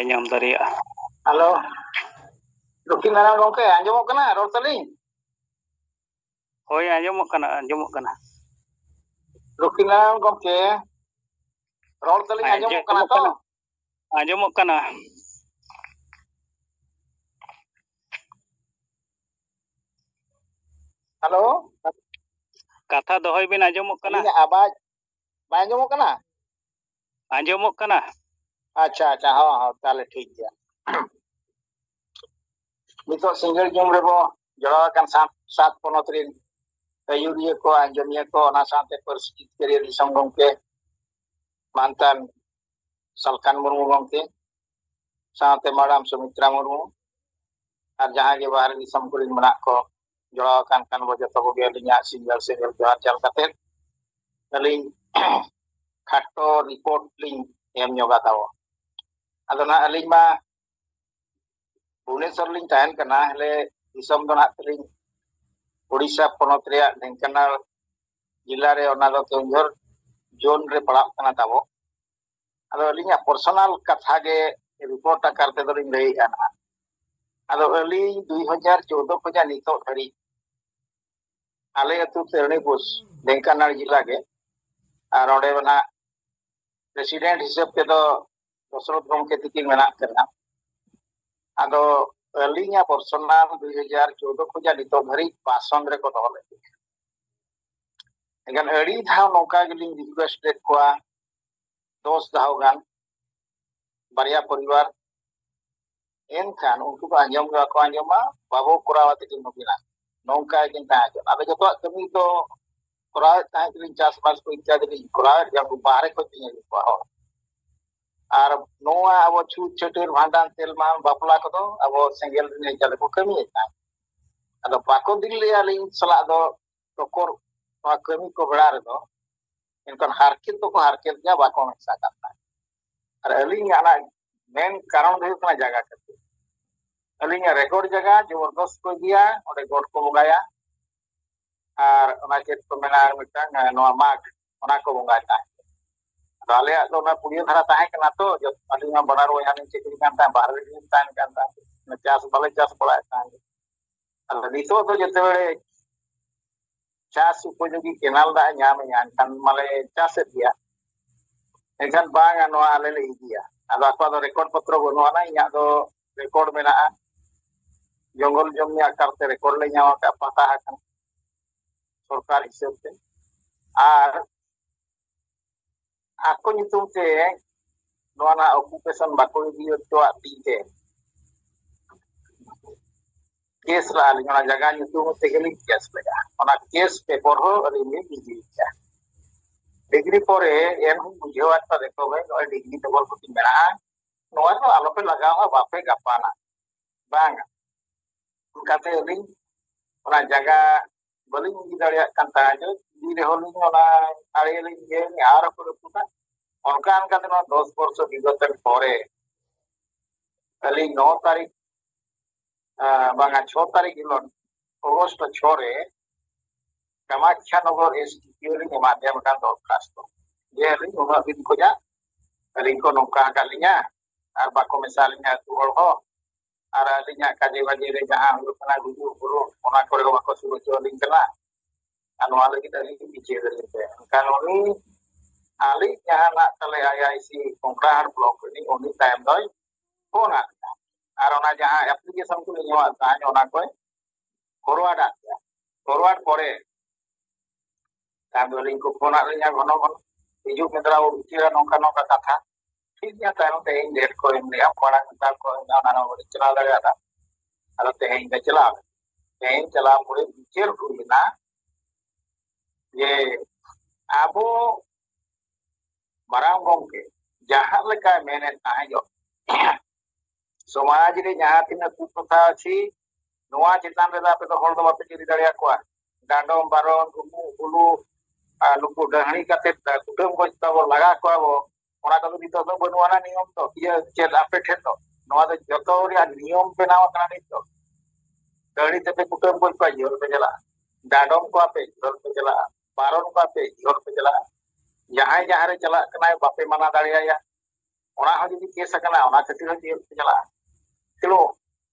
ᱵᱟᱭ ᱧᱟᱢ ᱫᱟᱲᱮᱭᱟᱜᱼᱟ᱾ ᱦᱮᱞᱳ ᱫᱚᱠᱷᱤᱱ ᱱᱟᱨᱟᱭᱚᱱ ᱜᱚᱝᱠᱮ ᱟᱸᱡᱚᱢᱚᱜ ᱠᱟᱱᱟ ᱨᱚᱲ ᱛᱟᱹᱞᱤᱧ? ᱦᱳᱭ ᱟᱸᱡᱚᱢᱚᱜ ᱠᱟᱱᱟ ᱫᱚᱠᱷᱤᱱ ᱱᱟᱨᱟᱭᱚᱱ ᱜᱚᱝᱠᱮ ᱨᱚᱲ ᱛᱟᱹᱞᱤᱧ ᱟᱸᱡᱚᱢᱚᱜ ᱠᱟᱱᱟ ᱛᱚ? ᱟᱸᱡᱚᱢᱚᱜ ᱠᱟᱱᱟ᱾ ᱦᱮᱞᱳ ᱠᱟᱛᱷᱟ ᱫᱚᱦᱚᱭ ᱵᱤᱱ, ᱟᱸᱡᱚᱢᱚᱜ ᱠᱟᱱᱟ? ᱟᱹᱞᱤᱧᱟᱜ ᱟᱣᱟᱡ ᱵᱟᱭ ᱟᱸᱡᱚᱢᱚᱜ ᱠᱟᱱᱟ? ᱟᱸᱡᱚᱢᱚᱜ ᱠᱟᱱᱟ᱾ ᱟᱪᱪᱷᱟ ᱦᱚᱸ ᱛᱟᱦᱞᱮ ᱴᱷᱤᱠ ᱜᱮᱭᱟ᱾ ᱱᱤᱛᱚᱜ ᱥᱤᱸᱜᱟᱹᱲ ᱡᱚᱢ ᱨᱮᱵᱚ ᱡᱚᱲᱟᱣ ᱟᱠᱟᱱ ᱥᱟᱛ ᱯᱚᱱᱚᱛ ᱨᱮᱱ ᱟᱹᱭᱩᱨᱤᱭᱟᱹ ᱠᱚ, ᱟᱸᱡᱚᱢᱤᱭᱟᱹ ᱠᱚ, ᱚᱱᱟ ᱥᱟᱶᱛᱮ ᱯᱟᱹᱨᱥᱤ ᱡᱤᱛᱠᱟᱹᱨᱤᱭᱟᱹ ᱫᱤᱥᱚᱢ ᱜᱚᱢᱠᱮ ᱢᱟᱱᱛᱟᱱ ᱥᱟᱞᱠᱷᱟᱱ ᱢᱩᱨᱢᱩ ᱜᱚᱢᱠᱮ ᱥᱟᱶᱛᱮ ᱢᱟᱰᱟᱢ ᱥᱩᱢᱤᱛᱨᱟ ᱢᱩᱨᱢᱩ ᱟᱨ ᱡᱟᱦᱟᱸᱭ ᱜᱮ ᱵᱟᱦᱨᱮ ᱫᱤᱥᱚᱢ ᱠᱚᱨᱮᱱ ᱢᱮᱱᱟᱜ ᱠᱚ ᱡᱚᱲᱟᱣ ᱟᱠᱟᱱ ᱠᱷᱟᱱ ᱵᱚ ᱡᱚᱛᱚ ᱠᱚᱜᱮ ᱟᱹᱞᱤᱧᱟᱜ ᱥᱤᱸᱜᱟᱹᱲ ᱡᱚᱦᱟᱨ ᱪᱟᱞ ᱠᱟᱛᱮᱫ ᱟᱹᱞᱤᱧ ᱠᱷᱟᱴᱚ ᱨᱤᱯᱳᱨᱴ ᱞᱤᱧ ᱮᱢ ᱧᱚᱜᱟ ᱛᱟᱵᱚ᱾ ᱟᱫᱚ ᱱᱟᱜ ᱟᱹᱞᱤᱧ ᱢᱟ ᱵᱷᱩᱵᱽᱱᱮᱥᱥᱚᱨ ᱞᱤᱧ ᱛᱟᱦᱮᱱ ᱠᱟᱱᱟ, ᱦᱮᱞᱮ ᱫᱤᱥᱚᱢ ᱫᱚ ᱱᱟᱜ ᱛᱟᱹᱞᱤᱧ ᱩᱲᱤᱥᱥᱟ ᱯᱚᱱᱚᱛ ᱨᱮᱭᱟᱜ ᱰᱷᱮᱱᱠᱟᱱᱟᱞ ᱡᱮᱞᱟ ᱨᱮ, ᱚᱱᱟ ᱫᱚ ᱠᱮᱣᱡᱷᱳᱨ ᱡᱳᱱ ᱨᱮ ᱯᱟᱲᱟᱜ ᱠᱟᱱᱟ ᱛᱟᱵᱚ᱾ ᱟᱫᱚ ᱟᱹᱞᱤᱧᱟᱜ ᱯᱟᱨᱥᱚᱱᱟᱞ ᱠᱟᱛᱷᱟ ᱜᱮ ᱨᱤᱯᱳᱨᱴ ᱟᱠᱟᱨ ᱛᱮᱫᱚ ᱞᱤᱧ ᱞᱟᱹᱭᱮᱫᱼᱟ ᱱᱟᱦᱟᱜ᱾ ᱟᱫᱚ ᱟᱹᱞᱤᱧ 2014 ᱠᱷᱚᱱᱟᱜ ᱱᱤᱛᱚᱜ ᱫᱷᱟᱹᱨᱤᱡ ᱟᱞᱮ ᱟᱹᱛᱩ ᱛᱮᱨᱱᱤᱯᱩᱥ ᱰᱷᱮᱱᱠᱟᱱᱟᱞ ᱡᱮᱞᱟ ᱜᱮ, ᱟᱨ ᱚᱸᱰᱮ ᱱᱟᱜ ᱯᱨᱮᱥᱤᱰᱮন্ট ᱦᱤᱥᱟᱹᱵ ᱛᱮᱫᱚ ᱫᱚᱥᱨᱚᱛ ᱜᱚᱢᱠᱮ ᱛᱤᱠᱤᱱ ᱢᱮᱱᱟᱜ ᱠᱤᱱᱟ᱾ ᱟᱫᱚ ᱟᱹᱞᱤᱧᱟᱜ ᱯᱟᱨᱥᱚᱱᱟᱞ 2014 ᱠᱷᱚᱱᱟᱜ ᱱᱤᱛᱚᱜ ᱫᱷᱟᱹᱨᱤᱡ ᱵᱟᱥᱚᱱ ᱨᱮᱠᱚ ᱫᱚᱦᱚ ᱞᱮᱫ ᱞᱤᱧᱟ᱾ ᱮᱱᱠᱷᱟᱱ ᱟᱹᱰᱤ ᱫᱷᱟᱣ ᱱᱚᱝᱠᱟ ᱜᱮᱞᱤᱧ ᱨᱤᱠᱩᱭᱮᱥᱴ ᱞᱮᱫ ᱠᱚᱣᱟ, 10 ᱫᱷᱟᱣ ᱜᱟᱱ, ᱵᱟᱨᱭᱟ ᱯᱚᱨᱤᱵᱟᱨ, ᱮᱱᱠᱷᱟᱱ ᱩᱱᱠᱩ ᱫᱚ ᱟᱸᱡᱚᱢ ᱜᱮ ᱵᱟᱠᱚ ᱟᱸᱡᱚᱢᱟ, ᱵᱟᱵᱚ ᱠᱚᱨᱟᱣᱟ ᱛᱤᱠᱤᱱ ᱱᱩᱠᱤᱱᱟᱜ ᱱᱚᱝᱠᱟ ᱜᱮᱠᱤᱱ ᱛᱟᱦᱮᱸ ᱦᱚᱪᱚ᱾ ᱟᱫᱚ ᱡᱚᱛᱚᱣᱟᱜ ᱠᱟᱹᱢᱤ ᱫᱚ ᱠᱚᱨᱟᱣᱮᱫ ᱛᱟᱦᱮᱸ ᱠᱟᱱᱟᱞᱤᱧ, ᱪᱟᱥᱵᱟᱥ ᱠᱚ ᱤᱛᱛᱟᱫᱤ ᱞᱤᱧ ᱠᱚᱨᱟᱣᱮᱫ ᱜᱮᱭᱟ, ᱵᱟᱦᱨᱮ ᱠᱷᱚᱡ ᱞᱤᱧ ᱟᱹᱜᱩ ᱠᱚᱣᱟ ᱦᱚᱲ᱾ ᱟᱨ ᱱᱚᱣᱟ ᱟᱵᱚ ᱪᱷᱩᱸᱛ ᱪᱷᱟᱹᱴᱭᱟᱹᱨ ᱵᱷᱟᱸᱰᱟᱱ ᱛᱮᱞᱢᱟᱱ ᱵᱟᱯᱞᱟ ᱠᱚᱫᱚ ᱟᱵᱚ ᱥᱮᱸᱜᱮᱞ ᱨᱮ ᱠᱚ ᱠᱟᱹᱢᱤᱭᱮᱫ ᱛᱟᱦᱮᱸᱫ᱾ ᱟᱫᱚ ᱵᱟᱠᱚ ᱫᱤᱞ ᱞᱮᱭᱟ ᱟᱹᱞᱤᱧ ᱥᱟᱞᱟᱜ ᱫᱚ ᱴᱚᱠᱚᱨ ᱱᱚᱣᱟ ᱠᱟᱹᱢᱤ ᱠᱚ ᱵᱮᱲᱟ ᱨᱮᱫᱚ, ᱮᱱᱠᱷᱟᱱ ᱦᱟᱨᱠᱮᱛ ᱫᱚᱠᱚ ᱦᱟᱨᱠᱮᱛ ᱜᱮᱭᱟ, ᱵᱟᱠᱚ ᱢᱮᱥᱟ ᱠᱟᱜ ᱛᱟᱦᱮᱸᱫ᱾ ᱟᱨ ᱟᱹᱞᱤᱧᱟᱜ ᱚᱱᱟ ᱢᱮᱱ ᱠᱟᱨᱚᱱ ᱫᱚ ᱦᱩᱭᱩᱜ ᱠᱟᱱᱟ ᱡᱟᱭᱜᱟ ᱠᱷᱟᱹᱛᱤᱨ᱾ ᱟᱹᱞᱤᱧᱟᱜ ᱨᱮᱠᱚᱨᱰ ᱡᱟᱭᱜᱟ ᱡᱚᱵᱚᱨᱫᱚᱥᱛ ᱠᱚ ᱤᱫᱤᱭᱟ, ᱚᱸᱰᱮ ᱜᱚᱴ ᱠᱚ ᱵᱚᱸᱜᱟᱭᱟ, ᱟᱨ ᱚᱱᱟ ᱪᱮᱫ ᱠᱚ ᱢᱮᱱᱟ ᱢᱤᱫᱴᱟᱝ ᱱᱚᱣᱟ ᱢᱟᱜᱽ, ᱚᱱᱟ ᱠᱚ ᱵᱚᱸᱜᱟᱭ ᱛᱟᱦᱮᱸᱫ᱾ ᱟᱫᱚ ᱟᱞᱮᱭᱟᱜ ᱫᱚ ᱚᱱᱟ ᱯᱩᱲᱤᱭᱟᱹ ᱫᱷᱟᱨᱟ ᱛᱟᱦᱮᱸ ᱠᱟᱱᱟ ᱛᱚ, ᱟᱹᱞᱤᱧ ᱢᱟ ᱵᱟᱱᱟᱨ ᱵᱚᱭᱦᱟ ᱞᱤᱧ ᱪᱟᱹᱠᱨᱤ ᱠᱟᱱ ᱛᱟᱦᱮᱸᱫ, ᱵᱟᱦᱨᱮ ᱨᱮᱞᱤᱧ ᱛᱟᱦᱮᱱ ᱠᱟᱱ ᱛᱟᱦᱮᱸᱫ, ᱪᱟᱥ ᱵᱟᱞᱮ ᱪᱟᱥ ᱵᱟᱲᱟᱭᱮᱫ ᱛᱟᱦᱮᱸᱫ᱾ ᱟᱫᱚ ᱱᱤᱛᱚᱜ ᱫᱚ ᱡᱮᱛᱮᱵᱮᱲᱮ ᱪᱟᱥ ᱩᱯᱚᱡᱳᱜী ᱠᱮᱱᱟᱞ ᱫᱟᱜ ᱮ ᱧᱟᱢᱮᱜᱼᱟ, ᱮᱱᱠᱷᱟᱱ ᱢᱟᱞᱮ ᱪᱟᱥᱮᱫ ᱜᱮᱭᱟ᱾ ᱮᱱᱠᱷᱟᱱ ᱵᱟᱝᱟ ᱱᱚᱣᱟ ᱟᱞᱮ ᱞᱮ ᱤᱫᱤᱭᱟ᱾ ᱟᱫᱚ ᱟᱠᱚᱣᱟᱜ ᱫᱚ ᱨᱮᱠᱚᱨᱰ ᱯᱚᱛᱨᱚ ᱵᱟᱹᱱᱩᱜ ᱟᱱᱟ, ᱤᱧᱟᱹᱜ ᱫᱚ ᱨᱮᱠᱚᱨᱰ ᱢᱮᱱᱟᱜᱼᱟ᱾ ᱡᱚᱝᱜᱚᱞ ᱡᱚᱢᱤ ᱟᱠᱟᱨᱛᱮ ᱨᱮᱠᱚᱨᱰ ᱞᱮ ᱧᱟᱢ ᱟᱠᱟᱫ, ᱯᱟᱛᱟ ᱟᱠᱟᱱᱟ ᱥᱚᱨᱠᱟর ᱦᱤᱥᱟᱹᱵ ᱛᱮ᱾ ᱟᱨ ᱟᱠᱚ ᱧᱩᱛᱩᱢ ᱛᱮ ᱱᱚᱣᱟ ᱨᱮᱱᱟᱜ ᱚᱠᱩᱯᱮᱥᱚᱱ ᱵᱟᱠᱚ ᱤᱫᱤ ᱦᱚᱪᱚᱣᱟᱜ ᱛᱤᱧᱛᱮ ᱠᱮᱥ ᱞᱟᱜᱼᱟ ᱞᱤᱧ, ᱚᱱᱟ ᱡᱟᱭᱜᱟ ᱧᱩᱛᱩᱢ ᱛᱮᱜᱮᱞᱤᱧ ᱠᱮᱥ ᱞᱮᱜᱼᱟ᱾ ᱚᱱᱟ ᱠᱮᱥ ᱯᱮᱯᱟᱨ ᱦᱚᱸ ᱟᱹᱞᱤᱧ ᱞᱤᱧ ᱤᱫᱤᱭᱮᱫᱼᱟ᱾ ᱰᱤᱜᱽᱨᱤ ᱯᱚᱨᱮ ᱮᱱᱦᱚᱸ ᱵᱩᱡᱷᱟᱹᱣᱟᱫ ᱠᱚᱣᱟ, ᱫᱮᱠᱷᱚ ᱵᱷᱟই ᱱᱚᱜᱼᱚᱭ ᱰᱤᱜᱽᱨᱤ ᱰᱚᱵᱚᱞ ᱠᱚᱛᱤ ᱢᱮᱱᱟᱜᱼᱟ, ᱱᱚᱣᱟ ᱫᱚ ᱟᱞᱚᱯᱮ ᱞᱟᱜᱟᱣᱟ, ᱵᱟᱯᱮ ᱜᱟᱯᱟᱱᱟ ᱵᱟᱝᱟ᱾ ᱚᱱᱠᱟᱛᱮ ᱟᱹᱞᱤᱧ ᱚᱱᱟ ᱡᱟᱭᱜᱟ ᱵᱟᱹᱞᱤᱧ ᱤᱫᱤ ᱫᱟᱲᱮᱭᱟᱜ ᱠᱟᱱ ᱛᱟᱦᱮᱸᱫ, ᱤᱫᱤ ᱨᱮᱦᱚᱸ ᱞᱤᱧ ᱚᱱᱟ ᱟᱲᱮᱞᱤᱧ ᱤᱭᱟᱹ ᱟᱨ ᱦᱚᱸᱠᱚ ᱨᱟᱹᱯᱩᱫᱟ᱾ ᱚᱱᱠᱟ ᱚᱱᱠᱟᱛᱮ ᱱᱚᱣᱟ 10 ᱵᱚᱨᱥᱚ ᱵᱤᱜᱚᱛᱮর পরে ᱟᱹᱞᱤᱧ 9 ᱛᱟᱹᱨᱤᱠᱷ ᱵᱟᱝᱟ 6 ᱛᱟᱹᱨᱤᱠᱷ ᱦᱤᱞᱳᱜ ᱚᱜᱚᱥᱴ 6 ᱨᱮ ᱠᱟᱢᱟᱠᱷᱟ ᱱᱚᱜᱚᱨ SDPO ᱞᱤᱧ ᱮᱢᱟᱫᱮᱭᱟ ᱢᱤᱫᱴᱟᱝ ᱫᱚᱨᱠᱷᱟᱥᱛᱚ, ᱡᱮ ᱟᱹᱞᱤᱧ ᱩᱱᱟᱹᱜ ᱫᱤᱱ ᱠᱷᱚᱱᱟᱜ ᱟᱹᱞᱤᱧ ᱠᱚ ᱱᱚᱝᱠᱟ ᱟᱠᱟᱫ ᱞᱤᱧᱟ, ᱟᱨ ᱵᱟᱠᱚ ᱢᱮᱥᱟ ᱞᱤᱧᱟ ᱟᱹᱛᱩ ᱦᱚᱲ ᱦᱚᱸ, ᱟᱨ ᱟᱹᱞᱤᱧᱟᱜ ᱠᱟᱡᱮ ᱵᱟᱡᱮ ᱨᱮ ᱡᱟᱦᱟᱸ ᱦᱩᱭᱩᱜ ᱠᱟᱱᱟ ᱜᱩᱡᱩᱜ ᱵᱩᱨᱩᱜ, ᱚᱱᱟ ᱠᱚᱨᱮ ᱦᱚᱸ ᱵᱟᱠᱚ ᱥᱩᱨ ᱦᱚᱪᱚ ᱟᱹᱞᱤᱧ ᱠᱟᱱᱟ᱾ ᱟᱨ ᱱᱚᱣᱟ ᱞᱟᱹᱜᱤᱫ ᱟᱹᱞᱤᱧ ᱵᱤᱪᱟᱹᱨ ᱟᱹᱞᱤᱧ ᱯᱮ᱾ ᱮᱱᱠᱷᱟᱱ ᱩᱱᱤ ᱟᱹᱞᱤᱧ ᱡᱟᱦᱟᱸᱱᱟᱜ ᱛᱟᱞᱮ IIC ᱠᱚᱝᱠᱲᱟᱦᱟᱴ ᱵᱞᱚᱠ ᱨᱤᱱᱤᱡ ᱩᱱᱤ ᱛᱟᱭᱚᱢ ᱫᱚᱭ ᱯᱷᱳᱱᱟᱫ ᱞᱤᱧᱟ, ᱟᱨ ᱚᱱᱟ ᱡᱟᱦᱟᱸ ᱮᱯᱞᱤᱠᱮᱥᱚᱱ ᱠᱚ ᱞᱤᱧ ᱮᱢᱟᱫ ᱛᱟᱦᱮᱸᱫ ᱚᱱᱟ ᱠᱚᱭ ᱯᱷᱚᱨᱣᱟᱨᱰ-ᱟᱫ ᱞᱤᱧᱟ᱾ ᱯᱷᱚᱨᱣᱟᱨᱰ ᱯᱚᱨᱮ ᱛᱟᱭᱚᱢ ᱫᱚ ᱟᱹᱞᱤᱧ ᱠᱚ ᱯᱷᱳᱱᱟᱫ ᱞᱤᱧᱟ ᱜᱷᱚᱱᱚ ᱜᱷᱚᱱᱚ, ᱦᱤᱡᱩᱜ ᱢᱮ ᱫᱟᱲᱟ ᱵᱚ ᱵᱤᱪᱟᱹᱨᱟ ᱱᱚᱝᱠᱟ ᱱᱚᱝᱠᱟ ᱠᱟᱛᱷᱟ᱾ ᱴᱷᱤᱠ ᱜᱮᱭᱟ, ᱛᱟᱭᱚᱢ ᱛᱮᱦᱮᱧ ᱰᱮᱴ ᱠᱚ ᱮᱢ ᱞᱮᱜᱼᱟ, ᱢᱟᱲᱟᱝ ᱢᱮᱛᱟᱜ ᱠᱚ ᱚᱱᱟ ᱦᱚᱸ ᱵᱟᱹᱞᱤᱧ ᱪᱟᱞᱟᱣ ᱫᱟᱲᱮᱭᱟᱫᱟ᱾ ᱟᱫᱚ ᱛᱮᱦᱮᱧ ᱞᱮ ᱪᱟᱞᱟᱣ, ᱛᱮᱦᱮᱧ ᱪᱟᱞᱟᱣ ᱯᱚᱨᱮ ᱵᱤᱪᱟᱹᱨ ᱦᱩᱭᱱᱟ ᱡᱮ ᱟᱵᱚ ᱢᱟᱨᱟᱝ ᱜᱚᱢᱠᱮ ᱡᱟᱦᱟᱸ ᱞᱮᱠᱟᱭ ᱢᱮᱱᱮᱫ ᱛᱟᱦᱮᱸᱫ, ᱥᱚᱢᱟᱡᱽ ᱨᱮ ᱡᱟᱦᱟᱸ ᱛᱤᱱᱟᱹᱜ ᱠᱩᱯᱨᱚᱛᱷᱟ ଅଛି, ᱱᱚᱣᱟ ᱪᱮᱛᱟᱱ ᱨᱮᱫᱚ ᱟᱯᱮ ᱫᱚ ᱦᱚᱲ ᱫᱚ ᱵᱟᱯᱮ ᱪᱤᱨᱤ ᱫᱟᱲᱮᱭᱟᱠᱚᱣᱟ᱾ ᱰᱟᱸᱰᱚᱢ ᱵᱟᱨᱚᱱ, ᱩᱢᱩᱜ ᱵᱩᱞᱩᱜ, ᱟᱨ ᱱᱩᱠᱩ ᱰᱟᱹᱦᱲᱤ ᱠᱟᱛᱮᱫ ᱠᱩᱴᱟᱹᱢ ᱜᱚᱡ ᱛᱟᱵᱚ ᱞᱟᱜᱟ ᱠᱚᱣᱟ ᱵᱚ, ᱚᱱᱟ ᱠᱚᱫᱚ ᱱᱤᱛᱚᱜ ᱫᱚ ᱵᱟᱹᱱᱩᱜ ᱟᱱᱟ ᱱᱤᱭᱚᱢ ᱫᱚ, ᱤᱭᱟᱹ ᱪᱮᱫ ᱟᱯᱮ ᱴᱷᱮᱱ ᱫᱚ ᱱᱚᱣᱟ ᱫᱚ ᱡᱚᱛᱚ ᱨᱮᱭᱟᱜ ᱱᱤᱭᱚᱢ ᱵᱮᱱᱟᱣ ᱟᱠᱟᱱᱟ ᱱᱤᱛᱚᱜ᱾ ᱫᱟᱹᱦᱲᱤ ᱛᱮᱯᱮ ᱠᱩᱴᱟᱹᱢ ᱜᱚᱡ ᱠᱚᱣᱟ, ᱡᱤᱦᱚᱞ ᱯᱮ ᱪᱟᱞᱟᱜᱼᱟ, ᱰᱟᱸᱰᱚᱢ ᱠᱚᱣᱟᱯᱮ, ᱡᱤᱦᱚᱞ ᱯᱮ ᱪᱟᱞᱟᱜᱼᱟ, ᱵᱟᱨᱚᱱ ᱠᱚᱣᱟᱯᱮ, ᱡᱤᱦᱚᱞ ᱯᱮ ᱪᱟᱞᱟᱜᱼᱟ᱾ ᱡᱟᱦᱟᱸᱭ ᱡᱟᱦᱟᱸ ᱨᱮ ᱪᱟᱞᱟᱜ ᱠᱟᱱᱟᱭ ᱵᱟᱯᱮ ᱢᱟᱱᱟ ᱫᱟᱲᱮᱭᱟᱭᱟ, ᱚᱱᱟ ᱦᱚᱸ ᱡᱩᱫᱤ ᱠᱮᱥ ᱟᱠᱟᱱᱟ ᱚᱱᱟ ᱠᱷᱟᱹᱛᱤᱨ ᱦᱚᱸ ᱡᱮᱞ ᱛᱮ ᱪᱟᱞᱟᱜᱼᱟ ᱛᱮᱞᱚ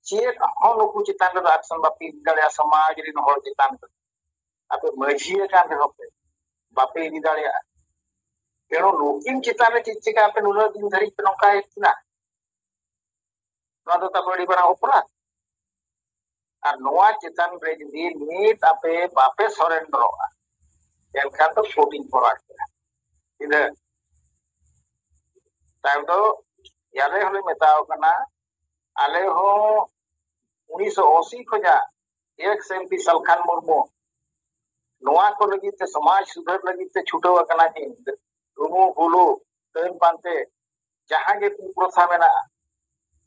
ᱪᱮᱫ ᱦᱚᱸ ᱱᱩᱠᱩ ᱪᱮᱛᱟᱱ ᱨᱮᱫᱚ ᱮᱠᱥᱚᱱ ᱵᱟᱯᱮ ᱤᱫᱤ ᱫᱟᱲᱮᱭᱟᱜᱼᱟ ᱥᱚᱢᱟᱡᱽ ᱨᱮᱱ ᱦᱚᱲ ᱪᱮᱛᱟᱱ ᱨᱮ ᱟᱯᱮ ᱢᱟᱹᱡᱷᱤ ᱟᱠᱟᱱ ᱨᱮᱦᱚᱸ ᱯᱮ ᱵᱟᱯᱮ ᱤᱫᱤ ᱫᱟᱲᱮᱭᱟᱜᱼᱟ तेणु नुकिन चितान रे चेक चिका पे नुना दिन धरी पे नौका इतना नोआ तो बड़ी बड़ा अपराध और नोआ चितान रे जदी नीट आपे बापे सरेंडरोआ एनखान तो शूटिंग फॉरवर्ड करा इधर टाइम तो याले हले मेताओ कना आले हो 1980 खजा एक सेमपी सलखान मुर्मू नोआ को लगी ते समाज सुधार लगी ते छुटो कना कि रुमु हुलु तेन पांते जहां के प्रथा मेना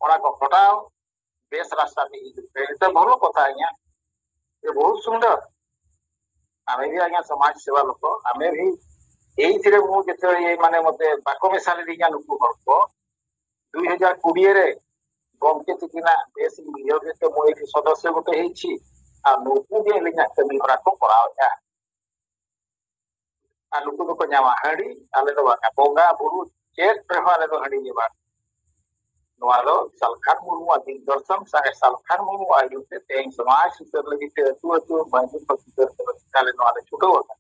ओना को हटाओ बेस रास्ता पे तो भलो कथा आज्ञा ये बहुत सुंदर आमे भी आज्ञा समाज सेवा लोक आमे भी एई थिरे मु जेते ये माने मते बाको मेसाले दिया नुकु हर को 2020 रे गमके तिकिना बेस नियोग के मु एक सदस्य गोटे हेछि आ नुकु जे लिया कमी हरा को करावया आ नुकु को न्यामा हडी आले दो बाका बोंगा बुरु चेत प्रहा आले दो हडी जे बा नोआलो सलखान मुर्मू अधिक दर्शन साहे सलखान मुर्मू आयुते तें समाज सुतर लगी ते अतु बाजू पक्कर काले नोआले छुटो होता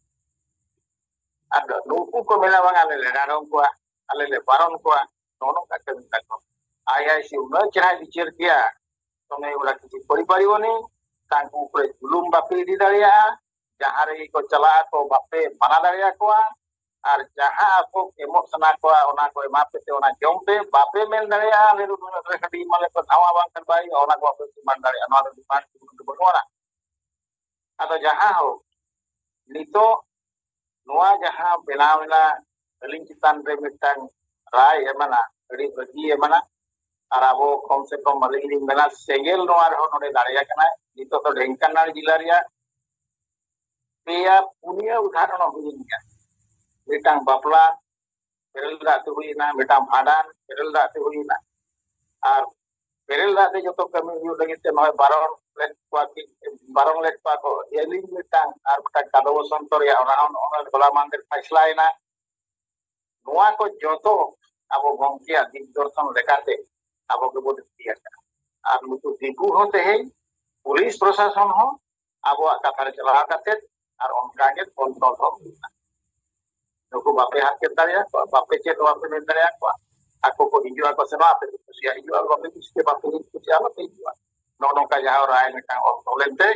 आद नुकु को मेला बांगा ले रारम को आले ले बारन को नोनो का कमी तक आईआईसी उन चरा विचार किया तमे उला किछि परि परिबोनी तांकु ऊपर जुलुम बापे दी दाड़िया जहां रे को चला तो बापे माना दाड़िया को और जहां आपको एमो सना को ओना को एमा पे ओना जम पे बापे मेल दाड़िया ले रो खडी माले को धावा बांग कर बाई ओना को आपे मान दाड़िया ओना डिमांड को बनवाना अतो जहां हो नितो नोआ जहां बेनावना अलिंग चितान रे मिटांग राय एमना अड़ी बगी एमना और अब कम से कम अलिंग मेना सेगेल नोआ रे नोडे दाड़िया कना नितो तो ढेंकानाल जिला रिया पेया पुनिया उदाहरण हुइनिया मिटांग बापला बेरल दाते हुइना मिटांग भाडान बेरल दाते हुइना और बेरल दाते जतो कमी हुइ लगे ते नय बारन लेट पा को एलिंग मिटांग और मटा कादो संतर या ओना भला मांदर फैसलाइना नोआ को जतो अब गंके दिग दर्शन लेकाते अब के बोद दिया और नुकु दिगु होते है पुलिस प्रशासन हो अब कथा रे चला काते और उनका के कंट्रोल हो नुकु बापे हाथ के दाड़िया बापे चेत बापे में दाड़िया को आको को हिजुआ को सेवा पे कुसिया हिजुआ बापे किसके बापे कुसिया बापे हिजुआ नोनो का जहां राय मिटा और तोलेते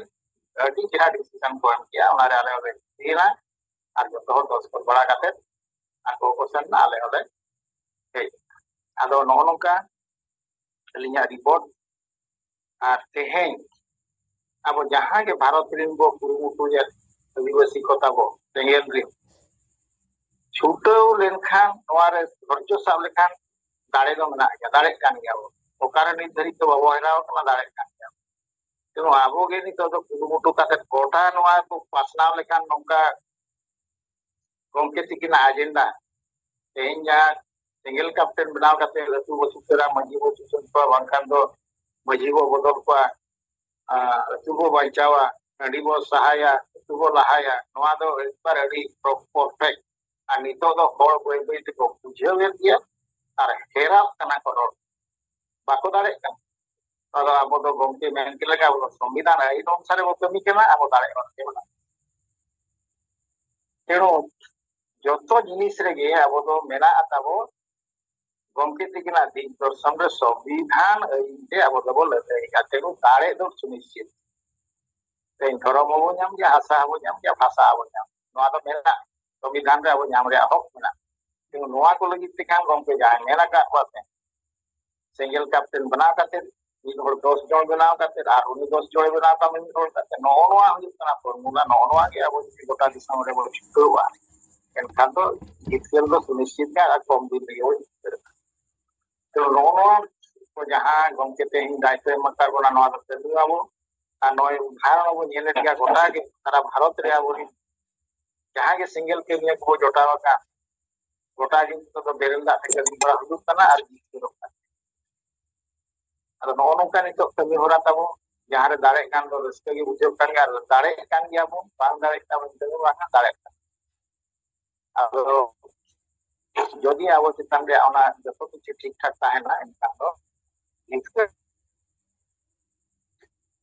अडी जहां डिसीजन को हम किया उनारे आले होले दीना और जो तो 10 को बड़ा काते आको को सन आले होले हे आदो नोनो का लिया रिपोर्ट और तेहें अब जहां के भारत रिन बो कुरुमुटु जे आदिवासी को ताबो तेंगेल रे छुटो लेनखान नोआरे धर्जो साब लेखान दाड़े दो मना गया दाड़े कान गया वो ओकारे नि धरी तो बाबो हेराव कना दाड़े कान गया तेनो आबो गे नि तो कुरुमुटु काते कोटा नोआ को पासनाव लेखान नोंका गमके तिकिना एजेंडा तें जा सिंगल कैप्टन बनाव काते लतु बसुतरा मजी बो सुसन को बांखान दो मजी बो बदल को अतु बो बांचावा अडी बो सहाया अतु बो लहाया नोआ दो एकबार अडी परफेक्ट और नितो दो होड़ बय बय ते को बुझेव गया और हेराव कना को रोड बाको दाड़े का और अब दो गमके मेन के लगा वो संविधान है इन अनुसार वो कमी केना अब दाड़े और केना तेणु जतो जिनिस रे गे अब दो मेना आताबो गमके तिकिना दिन दर्शन रे संविधान इते अब दो लते का तेणु दाड़े दो सुनिश्चित तेन धर्म हो नाम के आशा हो नाम के भाषा हो नाम नोआ दो मेना संविधान रे अब नाम रे हक मेना तेणु नोआ को लगी तिकान गमके जाय मेना का पाते सिंगल कैप्टन बना काते इन होड़ 10 जन बनाव काते आर उनी 10 जन बनाव का मिन होड़ काते नोआ हुई तना फॉर्मूला नोआ के अब गोटा दिसम रे बो छुटुआ एनखान तो जितकेल दो सुनिश्चित का कम दिन रे हो तो नोआ को जहां गमके ते ही दायित्व मकार बना नोआ तो तेदु आबो आ नय उदाहरण अब नेले टिका गोटा के सारा भारत रे आबो जहां के सिंगल के लिए को जोटावा का गोटा के तो बेरल दा के बड़ा हुदुक तना और जीत के नो नौका नितो कमी होरा ताबो जहां रे दाड़े कान दो रस्ते के बुझो कान गा दाड़े कान गया बो बांग दाड़े का बन ते बांग दाड़े अब যদি ᱟᱵᱚ ᱪᱮᱛᱟᱱ ᱨᱮ ᱚᱱᱟ ᱡᱚᱛᱚ ᱠᱤᱪᱷᱩ ᱴᱷᱤᱠ ᱴᱷᱟᱠ ᱛᱟᱦᱮᱱᱟ ᱮᱱᱠᱷᱟᱱ ᱫᱚ ᱱᱤᱝᱠᱟᱹ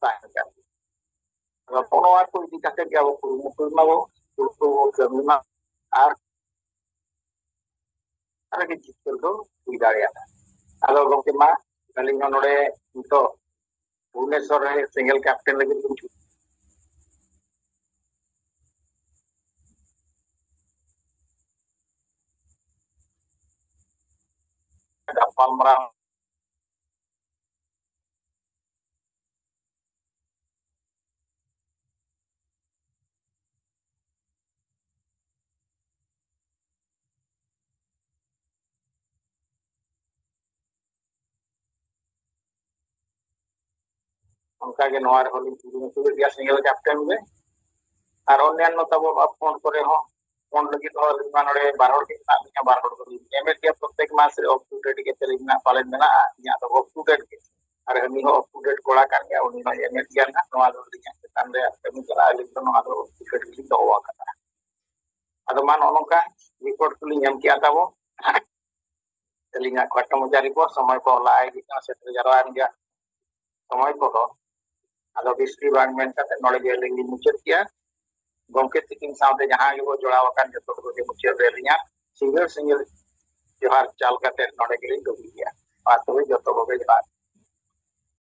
ᱛᱟᱦᱮᱱ ᱠᱟᱱ ᱜᱮᱭᱟ ᱟᱫᱚ ᱱᱚᱣᱟ ᱠᱚ ᱤᱫᱤ ᱠᱟᱛᱮ ᱜᱮ ᱟᱵᱚ ᱠᱩᱨᱩᱢᱩᱴᱩᱭ ᱢᱟᱵᱚ ᱠᱟᱹᱢᱤ ᱢᱟ ᱟᱨ ᱟᱨᱜᱮ ᱡᱤᱛᱠᱟᱹᱨ ᱫᱚ ᱦᱩᱭ ᱫᱟᱲᱮᱭᱟᱜᱼᱟ ᱟᱫᱚ ᱜᱚᱢᱠᱮ ᱢᱟ ᱟᱹᱞᱤᱧ ᱦᱚᱸ ᱱᱚᱰᱮ ᱱᱤᱛᱚᱜ ᱵᱷᱩᱵᱚᱱᱮᱥᱥᱚᱨ ᱨᱮ ᱥᱮᱸᱜᱮᱞ ᱠᱮᱯᱴᱮᱱ ᱞᱟᱹᱜᱤᱫ ᱞᱤᱧ ᱜᱟᱯᱟᱞᱢᱟᱨᱟᱣ ᱚᱱᱠᱟᱜᱮ ᱱᱚᱣᱟ ᱨᱮᱦᱚᱸ ᱞᱤᱧ ᱠᱩᱨᱩᱢᱩᱴᱩᱭᱮᱫ ᱜᱮᱭᱟ ᱥᱮᱸᱜᱮᱞ ᱠᱮᱯᱴᱮᱱ ᱜᱮ ᱟᱨ ᱚᱱᱱᱟᱱᱚ ᱛᱟᱵᱚ ᱯᱷᱳᱱ ᱠᱚᱨᱮ ᱦᱚᱸ ᱯᱷᱳᱱ ᱞᱟᱹᱜᱤᱫ ᱦᱚᱸ ᱟᱹᱞᱤᱧ ᱢᱟ ᱱᱚᱰᱮ ᱵᱟᱨ ᱦᱚᱲ ᱜᱮ ᱢᱮᱱᱟᱜ ᱞᱤᱧᱟ ᱵᱟᱨ ᱦᱚᱲ ᱫᱚᱞᱤᱧ ᱮᱢᱮᱫ ᱜᱮᱭᱟ ᱯᱨᱚᱛᱛᱮᱠ ᱢᱟᱥ ᱨᱮ ᱚᱯ ᱴᱩ ᱰᱮᱴ ᱜᱮ ᱛᱟᱹᱞᱤᱧ ᱢᱮᱱᱟᱜ ᱯᱟᱞᱮᱱ ᱢᱮᱱᱟᱜᱼᱟ ᱤᱧᱟᱹᱜ ᱫᱚ ᱚᱯ ᱴᱩ ᱰᱮᱴ ᱜᱮ ᱟᱨ ᱦᱟᱹᱱᱤ ᱦᱚᱸ ᱚᱯ ᱴᱩ ᱰᱮᱴ ᱠᱚᱲᱟ ᱠᱟᱱ ᱜᱮᱭᱟ ᱩᱱᱤ ᱦᱚᱸ ᱮᱢᱮᱫ ᱜᱮᱭᱟ ᱱᱟᱜ ᱱᱚᱣᱟ ᱫᱚ ᱟᱹᱞᱤᱧᱟᱜ ᱪᱮᱛᱟᱱ ᱨᱮ ᱠᱟᱹᱢᱤ ᱪᱟᱞᱟᱜ ᱟᱹᱞᱤᱧ ᱫᱚ ᱱᱚᱣᱟ ᱫᱚ ᱚᱯ ᱴᱩ ᱰᱮᱴ ᱜᱮᱞᱤᱧ ᱫᱚᱦᱚ ᱟᱠᱟᱫᱟ ᱟᱫᱚ ᱢᱟ ᱱᱚᱜᱼᱚ ᱱᱚᱝᱠᱟ ᱨᱤᱯᱳর্ট ᱠᱚᱞᱤᱧ ᱮᱢ ᱠᱮᱜᱼᱟ ᱛᱟᱵᱚ ᱟᱹᱞᱤᱧᱟᱜ ᱠᱷᱟᱴᱚ ᱢᱟᱪᱷᱟ ᱨᱤᱯᱳর্ট ᱥᱚᱢᱚᱭ ᱠᱚ ᱞᱟᱦᱟ ᱤᱫᱤᱜ ᱠᱟᱱᱟ ᱥᱮᱴᱮᱨ ᱡᱟᱣᱨᱟᱭᱮᱱ ᱜᱮᱭᱟ ᱥᱚᱢᱚᱭ ᱠᱚᱫᱚ ᱟᱫᱚ ᱵᱤᱥᱛᱤ ᱵᱟᱝ ᱢᱮᱱ ᱠᱟᱛᱮ ᱱᱚᱰᱮ ᱜᱮ ᱟᱹᱞᱤᱧ ᱞᱤᱧ ᱢᱩᱪᱟᱹᱫ ᱠᱮᱜᱼᱟ ᱜᱚᱢᱠᱮ ᱛᱤᱠᱤᱱ ᱥᱟᱶᱛᱮ ᱡᱟᱦᱟᱸ ᱜᱮᱵᱚ ᱡᱚᱲᱟᱣ ᱟᱠᱟᱱ ᱡᱚᱛᱚ ᱠᱚᱜᱮ ᱢᱩᱪᱟᱹᱫ ᱨᱮ ᱟᱹᱞᱤᱧᱟᱜ ᱥᱤᱸᱜᱟᱹᱲ ᱡᱚᱦᱟᱨ ᱪᱟᱞ ᱠᱟᱛᱮ ᱱᱚᱰᱮ ᱜᱮᱞᱤᱧ ᱫᱩᱲᱩᱵ ᱜᱮᱭᱟ ᱢᱟ ᱛᱚᱵᱮ ᱡᱚᱛᱚ ᱠᱚᱜᱮ ᱡᱚᱦᱟᱨ